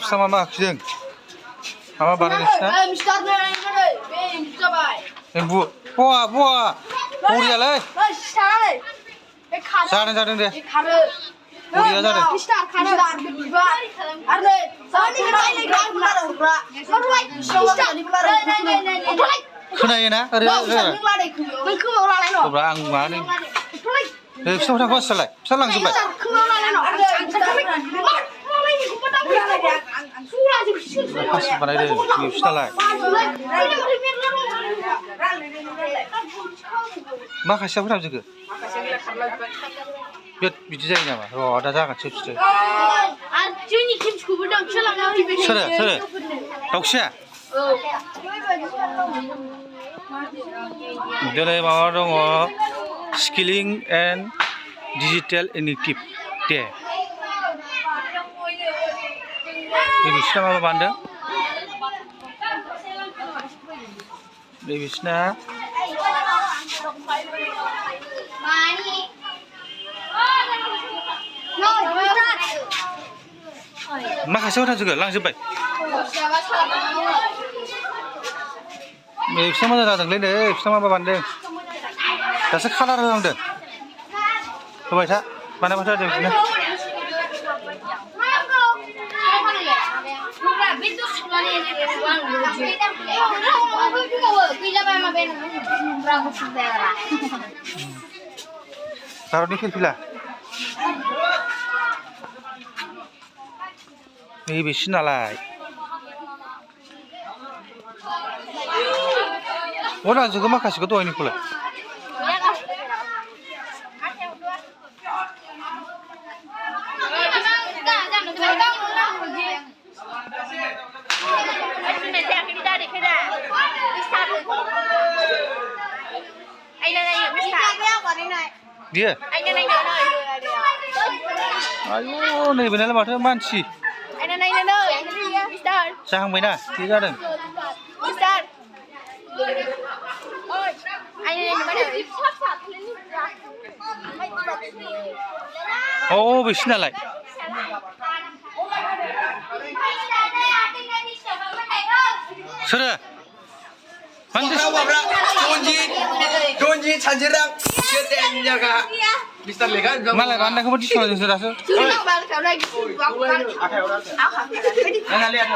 sama mak sing. Apa barang isna? Mr. Be Mr. Bai. Bu, buah. Uriya leh. Sare. Jaden deh. Khare. Uriya jaden. Mr. Khare. Biba. Arre, sani khare le khare pula ura. Sorwai. Mr. खोनायो ना ओरै अब्ला आं माने फिसा फिसा खस्लाय फिसा लांजोबबाय फास बानायदो फिसालाय मा खासिया फोराव जोगो बिदि जायो नामा र' दा जागोन फिसो सोरो दाउसिया दिनै माबा दङ स्किलिं एन्ड डिजिटेल इनिटिभ दे बिसिना माबा बान्दों बिसिना माखासेयाव थांजोबगोन लांजोब्बाय बिसिना मोजां जादोंलै नै बिसिना माबा बान्दों दासो खालार होहांदों होबाय था बानायबाय थादों बिदिनो भारतनि फिरफिला नैबेसिनालाय अना जोङो माखासेखौ दहायनिखौलाय dia ayo नै बेनालाय माथो मानसि जाहांबायना बे जादों बिसिनालाय सोरो Donji Sanjirang Ceteng jaga Mister Legan malah bandang kamu disoal yang sudah su lihat